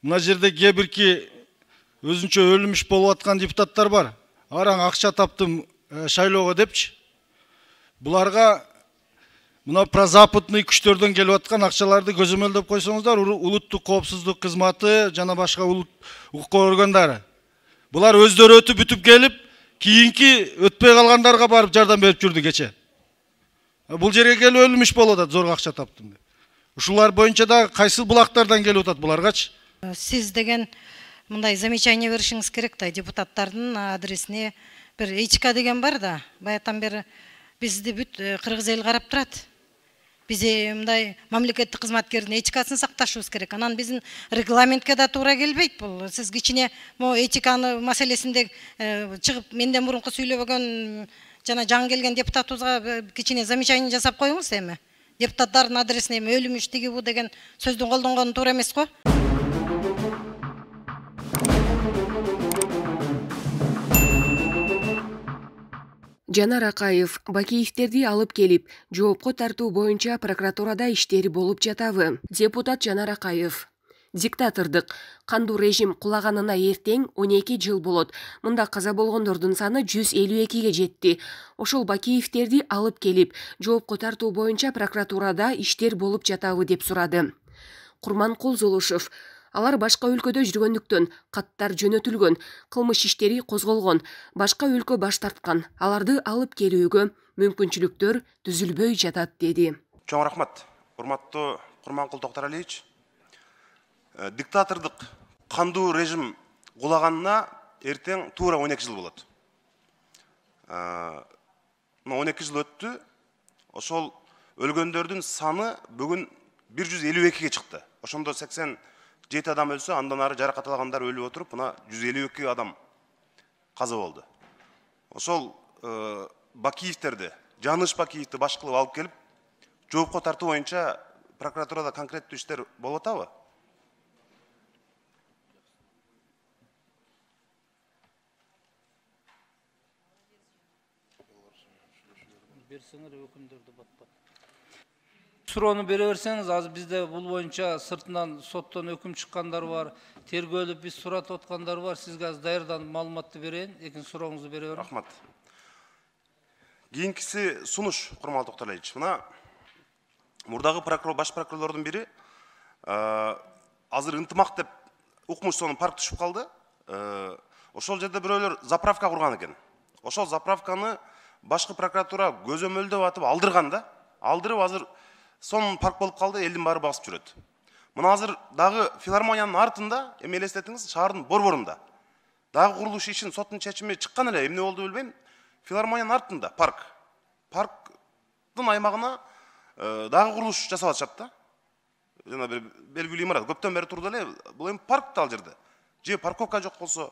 Мына жерде кээ-бирки өзүнчө өлүмүш болуп аткан депутаттар бар. Араң акча таптым шайлоого депчи. Буларга мына прозападный күчтөрдөн келип аткан акчаларды көзөмөлдөп койсоңуздар, улуттук коопсуздук кызматы жана башка укук органдары. Булар өздөрү өтүп бүтүп келип, кийинки өтпөй калгандарга барып жардам берип жүрдү кече. Бул жерге келип өлүмүш болуп атат, зорго акча таптым деп. Ушулар боюнча да кайсы булактардан келип атат буларгачы? Сиз деген мындай замечание беришиңиз керек да, депутаттардын адресине бир эчка деген бар да. Баятан бери бизди бүт кыргыз эл карап турат. Биз мындай мамлекеттик кызматкердин этикасын сакташыбыз керек. Анан биздин регламентке да туура келбейт бул. Сиз кичине могу этиканы маселесинде чыгып менден мурунку сүйлөбөгөн жана жаңы келген депутатыбызга кичине замечание жасап коюңуз эми. Депутаттардын адресине өлүмүш тиги бу деген сөздүн колдонгону туура эмес го. Жанар Акаев Бакиевтерди алып келип, жоопко тартуу боюнча прокуратурада иштери болуп жатабы? Депутат Жанар Акаев: диктатордук кандуу режим кулаганына эртең 12 жыл болот. Мында каза болгондордун саны 152ге жетти. Ошол Бакиевтерди алып келип, жоопко тартуу боюнча прокуратурада иштер болуп жатабы деп сурады. Курманкул Золушев: алар башка өлкөдө жүргөндүктөн каттар жөнөтүлгөн, кылмыш иштери козголгон, башка өлкө баш тарткан. Аларды алып келүүгө мүмкүнчүлүктөр түзүлбөй жатат деди. Чоң рахмат. Урматтуу Курманкул Токтаралиевич. Диктатордук кандуу режим кулаганына эртең туура 12 жыл болот. 12 жыл өттү. Ошол өлгөндөрдүн саны бүгүн 152ге чыкты. Ошондо 87 адам өлсө, андан ары жаракат алгандар өлүп отуруп, мына 152 адам каза болду. Ошол Бакиевтерди, Жаныш Бакиевди баш кылып алып келип, жоопко тартуу боюнча прокуратурада конкреттүү иштер болуп атабы? Суроону бере берсеңиз, азыр бизде бул боюнча сыртынан соттон өкүм чыккандар бар, тергөөлүп биз суратып аткандар бар. Сизге азыр даярданып маалыматты берейин, экинчи сурооңузду бере бериң. Рахмат. Кийинкиси сунуш, Курманкул Токтаралиевич. Мына мурдагы баш прокурорлордун бири азыр ынтымак деп укмуш сонун парк түшүп калды. Ошол жерде бирөөлөр заправка курган экен. Ошол заправканы башкы прокуратура көзөмөлдөп атып алдырган да. Алдырып азыр сонун парк болуп калды, элдин баары басып жүрөт. Мына азыр дагы филармониянын артында, эми элестетиңиз, шаардын борборунда. Дагы курулуш ишин соттун чечими чыккан эле, эмне болду билбейм. Филармониянын артында парк. Парктын аймагына дагы курулуш жасап атышат да. Жана белгилүү имарат көптөн бери турду эле, бул эми парк да ал жерде. Же парковка жок болсо,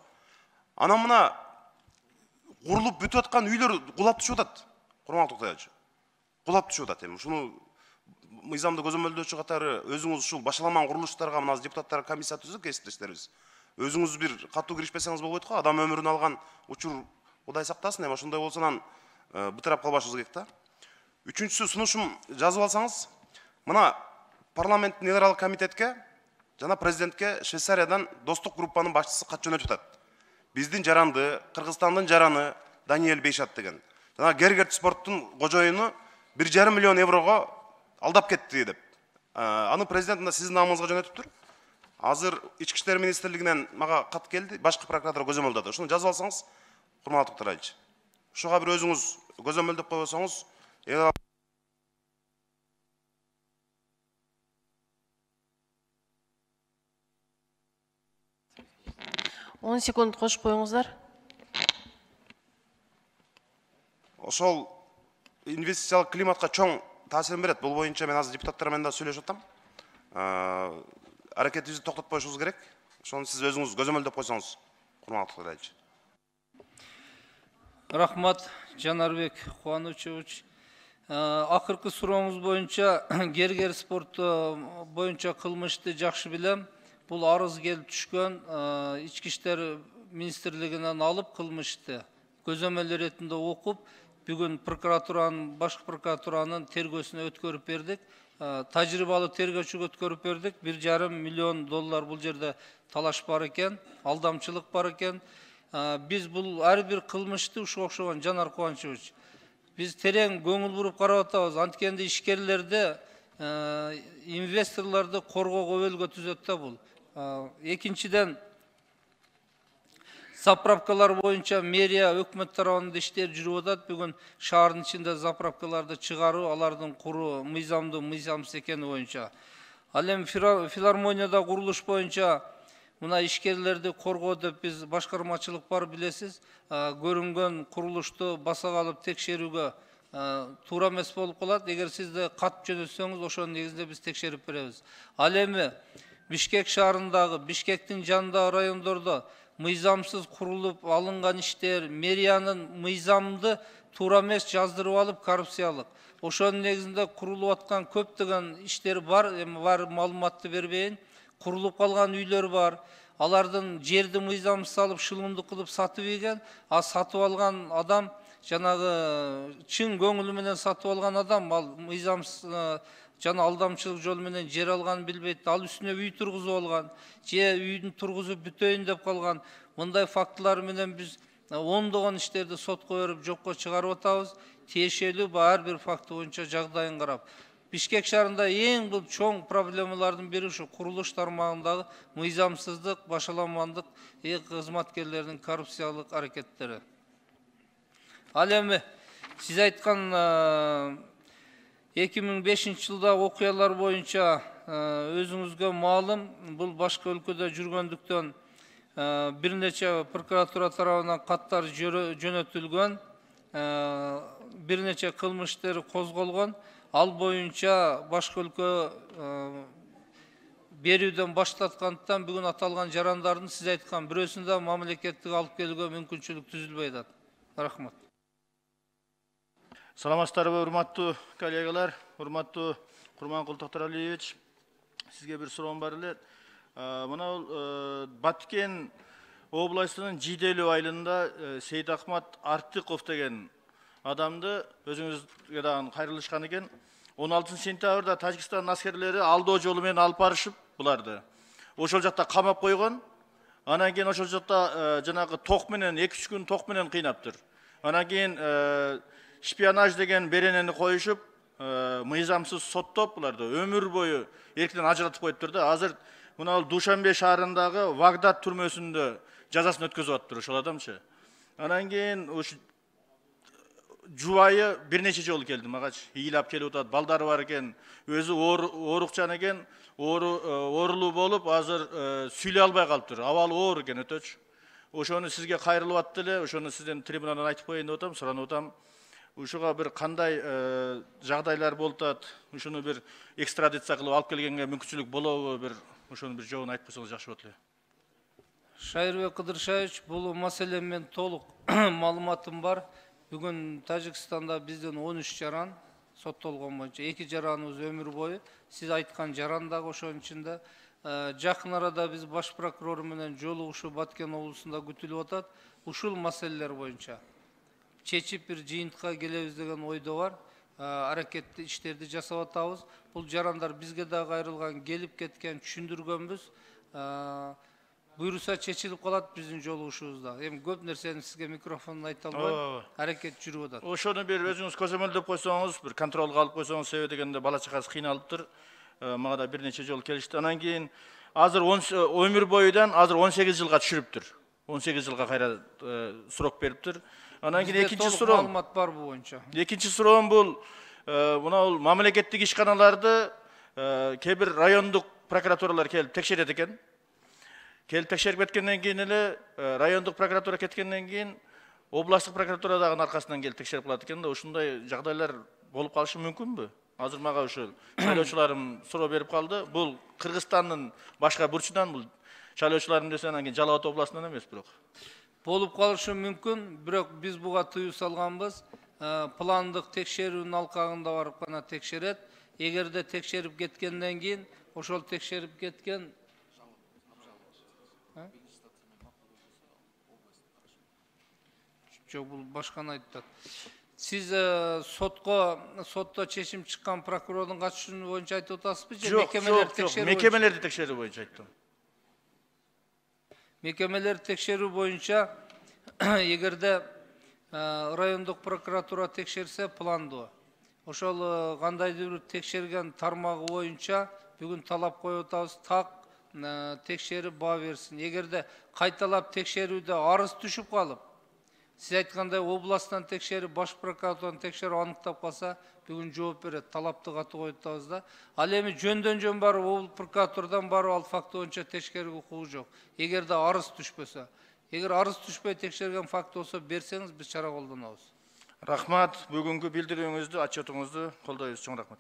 анан мына курулуп бүтүп аткан үйлөр кулап түшүп атат. Курманкул Токтаралиевич. Кулап түшүп атат эми. Шуну мыйзамды көзөмөлдөөчү катары өзүңүз ушул башаламан курулуштарга мына депутаттар комиссия түздүк, кесиптештерибиз. Өзүңүз бир катуу киришпесеңиз болбойт го, адам өмүрүн алган учур Кудай сактасын, эми ошондой болсо анан бытырап калбашыбыз керек да. Үчүнчүсү сунушум жазып алсаңыз, мына парламенттин эл аралык комитетке жана президентке Швейцариядан достук группанын башчысы кат жөнөтүп атат. Биздин жаранды, Кыргызстандын жараны Даниэль Бейшат деген. Жана Гергерт спорттун кожоюну 1,5 миллион еврого алдап кетти деп. Аны президент мына сиздин намыңызга жөнөтүптүр. Азыр Ички иштер министрлигинен мага кат келди, башкы прокуратура көзөмөлдөдү. Ошону жазып алсаңыз, Курманкул Токтаралиевич. Ушуга бир өзүңүз көзөмөлдөп койсоңуз, 10 секунд кошуп коюңуздар. Ошол инвестициялык климатка чоң таасирин берет. Бул боюнча мен азыр депутаттар менен да сүйлөшүп атам. Аракетибизди токтотпошубуз керек. Ошону сиз өзүңүз көзөмөлдөп койсоңуз, Курманкул Токтаралиевич. Рахмат, Жанарбек Кубанычевич. Акыркы сурооңуз боюнча Гергер спорту боюнча кылмышты жакшы билем. Бул арыз келип түшкөн, Ички иштер министрлигинен алып кылмышты көзөмөл иретинде окуп, бүгүн прокуратуранын, башкы прокуратуранын тергөөсүнө өткөрүп бердик. тажрыйбалуу тергөөчүгө өткөрүп бердик. 1,5 миллион доллар бул жерде талаш бар экен, алдамчылык бар экен. Biz бул ар бир кылмышты ушуга окшогон Жанар Кубанычевич, biz терең көңүл буруп карап атабыз. Анткенде ишкерлерди, инвесторлорду коргоого өбөлгө түзөт да бул. Экинчиден, заправкалар боюнча мэрия өкмөт тарабынан иштер жүрүп атат. Бүгүн шаардын ичинде заправкаларды чыгаруу, алардын куруу мыйзамдуу, мыйзамсыз экени боюнча. Ал эми филармонияда курулуш боюнча мына ишкерлерди коргоо деп биз башкармачылык бар билесиз. Көрүнгөн курулушту басага алып текшерүүгө туура эмес болуп калат. Эгер сизде кат жөнөтсөңүз, ошонун негизинде биз текшерип беребиз. Ал эми Бишкек шаарындагы, Бишкектин жанындагы райондордо мыйзамсыз курулуп алынган иштер, мэриянын мыйзамды туура эмес жаздырып алып коррупциялык. Ошонун негизинде курулуп аткан көптөгөн иштер бар, эми бар маалыматты бербейин. Курулуп калган үйлөр бар. Алардын жерди мыйзамсыз алып шылымдык кылып сатып ийген, сатып алган адам жанагы чын көңүлү менен сатып алган адам, ал мыйзамсыз жана алдамчылык жол менен жер алганын билбейт, ал үстүнө үй тургузуп алган, же үйдүн тургузуп бүтөйүн деп калган. Мындай фактылар менен биз ондогон иштерди сотко берип жокко чыгарып атабыз. Тиешелүү ар бир факты боюнча жагдайын карап. Бишкек шаарында эң бул чоң проблемалардын бири ушу курулуш тармагындагы мыйзамсыздык, башаламандык, кызматкерлердин коррупциялык аракеттери. Ал эми сиз айткан 2005 жылдагы окуялар боюнча өзүңүзгө маалым, бул башка өлкөдө жүргөндүктөн бир нече прокуратура тарабынан каттар жөнөтүлгөн, бир нече кылмыш иштери козголгон. Ал боюнча башка өлкө берүүдөн баш тарткандыктан бүгүн аталган жарандардын сиз айткан бирөөсүндө мамлекеттик алып келүүгө мүмкүнчүлүк түзүлбөй атат. Рахмат. Саламатсыздарбы, урматтуу коллегалар, урматтуу Курманкул Токтуралиевич. Сизге бир суроом бар эле. Мына Баткен областынын Жиделүү айылында Сейит Ахмат Артыков деген адамды өзүңүзгө дагы кайрылышкан экен. 16 сентябрда Тажикстан аскерлери алдоо жолу менен алып барышып буларды. Ошол жакта камап койгон. Анан кийин ошол жакта жанагы ток менен 2-3 күн ток менен кыйнаптыр. Анан кийин шпионаж деген беренени коюшуп, мыйзамсыз соттоп буларды өмүр бою эркинен ажыратып коюптур да. Азыр мына Душанбе шаарындагы Вагдат түрмөсүндө жазасын өткөзүп атыптыр ошол адамчы. Анан кийин ушу жубайы бир нече жолу келди магачы. Ыйлап келип атат, балдары бар экен, өзү оорукчан экен, оорулуу болуп, азыр сүйлөй албай калыптыр. Абалы оор экен өтөчү. Ошону сизге кайрылып атты эле, ошону сизден трибунадан айтып коеюн деп атам, суранып атам. Ушуга бир кандай жагдайлар болуп атат, ушуну бир экстрадиция кылып алып келгенге мүмкүнчүлүк болобу, бир ошонун бир жообун айтып койсоңуз жакшы болот эле. Шайырбек Кыдыршаевич, бул маселе менен толук маалыматым бар. Бүгүн Тажикстанда бизден 13 жаран соттолгон боюнча, 2 жараныбыз өмүр бою. Сиз айткан жаран дагы ошонун ичинде. Жакын арада биз баш прокурор менен жолугушуу Баткен облусунда күтүлүп атат. Ушул маселелер боюнча чечип бир жыйынтыкка келебиз деген ойдо бар. Аракетти иштерди жасап атабыз. Бул жарандар бизге да кайрылган, келип кеткен, түшүндүргөнбүз. Буйруса чечилип калат биздин жолугушуубузда. Эми көп нерсени сизге микрофондон айта албайм. Аракет жүрүп атат. Ошону бир өзүңүз көзөмөлдөп койсоңуз, бир контролго алып койсоңуз, себеби дегенде бала чакасы кыйналыптыр. Мага да бир нече жолу келишти. Анан кийин азыр өмүр боюдан азыр 18 жылга түшүрүптүр. 18 жылга кайра срок бериптир. Анан кийин экинчи суроом. Маалымат бар бул боюнча. Экинчи суроом бул мына мамлекеттик ишканаларды кээ бир райондук прокуратуралар келип текшерет экен. Келип текшерип кеткенден кийин эле райондук прокуратура кеткенден кийин областтык прокуратура дагы аркасынан келип текшерип калат экен да. Ушундай жагдайлар болуп калышы мүмкүнбү? Азыр мага ушул шайлоочуларым суроо берип калды. Бул Кыргызстандын башка бурчунан, бул шайлоочуларым десе анан кийин Жалал Абад областынан эмес бирок. Болуп калышы мүмкүн, бирок биз буга тыюу салганбыз. Пландык текшерүүнүн алкагында барып гана текшерет. Эгерде текшерип кеткенден кийин ошол текшерип кеткен жок, бул башканы айтат. Сиз сотто чечим чыккан прокурордун катышуусу боюнча айтып атасызбы же Жок, мекемелерди текшерүү боюнча айттым. Мекемелерди текшерүү боюнча эгерде райондук прокуратура текшерсе пландуу. Ошол кандайдыр бир текшерген тармагы боюнча бүгүн талап коюп атабыз, так текшерип баа берсин. Эгерде кайталап текшерүүдө арыз түшүп калып, сиз айткандай областтан текшерип, баш прокуратурадан текшерип аныктап калса, бүгүн жооп берет, талапты катуу коюп атабыз да. Ал эми жөндөн барып, облус прокуратурадан барып, ал факты боюнча текшерүү укугу жок. Эгерде арыз түшпөсө, эгер арыз түшпөй текшерген факт болсо берсеңиз, биз чара колдонобуз. Рахмат, бүгүнкү билдирүүңүздү, отчетуңузду колдойбуз. Чоң рахмат.